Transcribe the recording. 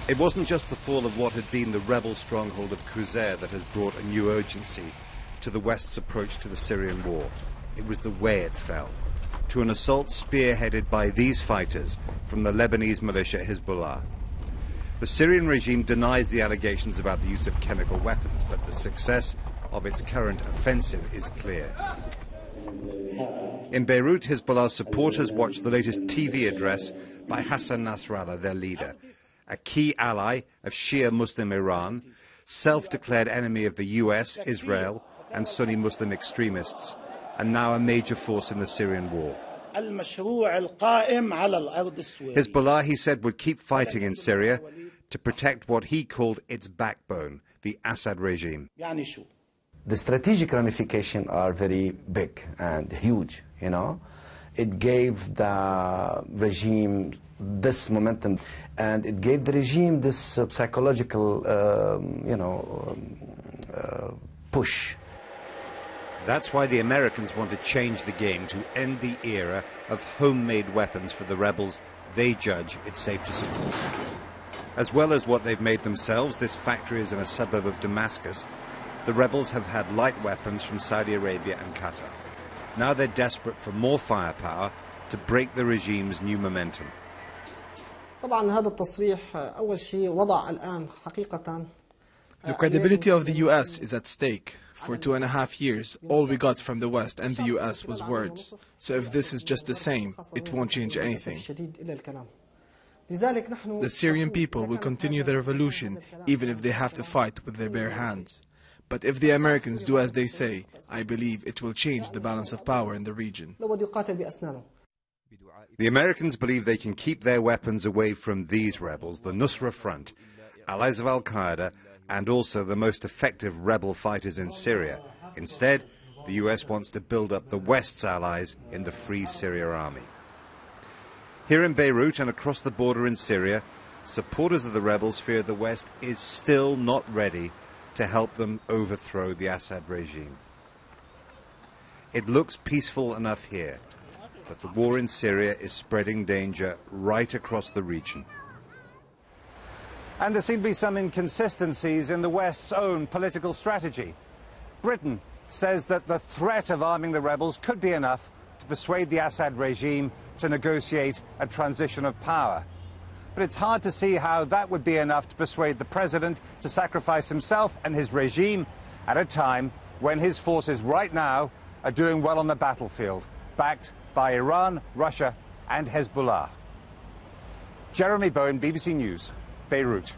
It wasn't just the fall of what had been the rebel stronghold of Qusair that has brought a new urgency to the West's approach to the Syrian war. It was the way it fell, to an assault spearheaded by these fighters from the Lebanese militia Hezbollah. The Syrian regime denies the allegations about the use of chemical weapons, but the success of its current offensive is clear. In Beirut, Hezbollah supporters watched the latest TV address by Hassan Nasrallah, their leader, a key ally of Shia Muslim Iran, self-declared enemy of the US, Israel, and Sunni Muslim extremists, and now a major force in the Syrian war. Hezbollah, he said, would keep fighting in Syria to protect what he called its backbone, the Assad regime. The strategic ramifications are very big and huge, you know. It gave the regime this momentum, and it gave the regime this psychological, push. That's why the Americans want to change the game to end the era of homemade weapons for the rebels they judge it's safe to support. As well as what they've made themselves, this factory is in a suburb of Damascus. The rebels have had light weapons from Saudi Arabia and Qatar. Now they're desperate for more firepower to break the regime's new momentum. The credibility of the US is at stake. For 2.5 years, all we got from the West and the US was words. So if this is just the same, it won't change anything. The Syrian people will continue the revolution, even if they have to fight with their bare hands. But if the Americans do as they say, I believe it will change the balance of power in the region. The Americans believe they can keep their weapons away from these rebels, the Nusra Front, allies of al-Qaeda, and also the most effective rebel fighters in Syria. Instead, the US wants to build up the West's allies in the Free Syria Army. Here in Beirut and across the border in Syria, supporters of the rebels fear the West is still not ready to help them overthrow the Assad regime. It looks peaceful enough here, but the war in Syria is spreading danger right across the region. And there seem to be some inconsistencies in the West's own political strategy. Britain says that the threat of arming the rebels could be enough to persuade the Assad regime to negotiate a transition of power. But it's hard to see how that would be enough to persuade the president to sacrifice himself and his regime at a time when his forces right now are doing well on the battlefield, backed by Iran, Russia and Hezbollah. Jeremy Bowen, BBC News, Beirut.